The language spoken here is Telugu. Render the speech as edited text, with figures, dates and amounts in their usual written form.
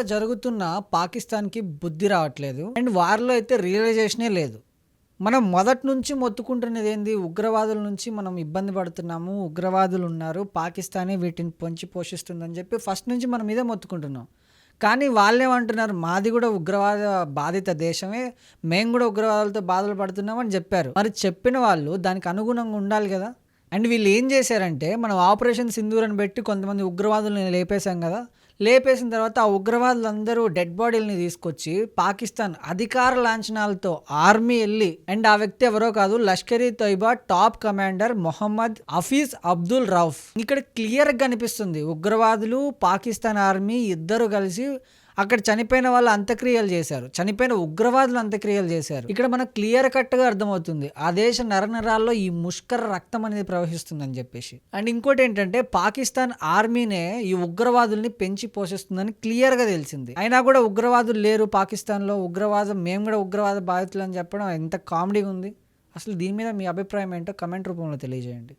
జరుగుతున్నా పాకిస్తాన్‌కి బుద్ధి రావట్లేదు. అండ్ వారిలో అయితే రియలైజేషనే లేదు. మనం మొదటి నుంచి మొత్తుకుంటున్నదేంది? ఉగ్రవాదుల నుంచి మనం ఇబ్బంది పడుతున్నాము. ఉగ్రవాదులున్నారు. పాకిస్తానే వీటిని పొంచి పోషిస్తుందని చెప్పి ఫస్ట్ నుంచి మనం ఇదే మొత్తుకుంటున్నాం. కానీ వాళ్ళేమంటున్నారు? మాది కూడా ఉగ్రవాద బాధిత దేశమే. మేము కూడా ఉగ్రవాదులతో బాధలు పడుతున్నామని చెప్పారు. మరి చెప్పిన వాళ్ళు దానికి అనుగుణంగా ఉండాలి కదా! అండ్ వీళ్ళు ఏం చేశారంటే మనం ఆపరేషన్ సింధూర్ అని పెట్టి కొంతమంది ఉగ్రవాదుల్ని లేపేశాం కదా! లేపేసిన తర్వాత ఆ ఉగ్రవాదులందరూ డెడ్ బాడీలని తీసుకొచ్చి పాకిస్తాన్ అధికార లాంఛనాలతో ఆర్మీ ఎళ్ళి అండ్ ఆ వ్యక్తి ఎవరో కాదు లష్కర్-ఇ తోయిబా టాప్ కమాండర్ మొహమ్మద్ హఫీజ్ అబ్దుల్ రౌఫ్. ఇక్కడ క్లియర్‌గా కనిపిస్తుంది ఉగ్రవాదులు, పాకిస్తాన్ ఆర్మీ ఇద్దరు కలిసి అక్కడ చనిపోయిన వాళ్ళ అంత్యక్రియలు చేశారు. చనిపోయిన ఉగ్రవాదులు అంత్యక్రియలు చేశారు. ఇక్కడ మనకు క్లియర్ కట్‌గా అర్థమవుతుంది. ఆ దేశ నరనరాల్లో ఈ ముష్కర రక్తం అనేది ప్రవహిస్తుందని చెప్పేసి. అండ్ ఇంకోటి ఏంటంటే పాకిస్తాన్ ఆర్మీనే ఈ ఉగ్రవాదుల్ని పెంచి పోషిస్తుందని క్లియర్‌గా తెలిసింది. అయినా కూడా ఉగ్రవాదులు లేరు పాకిస్తాన్‌లో. మేము కూడా ఉగ్రవాద బాధితులని చెప్పడం ఎంత కామెడీగా ఉంది. అసలు దీని మీద మీ అభిప్రాయం ఏంటో కామెంట్ రూపంలో తెలియజేయండి.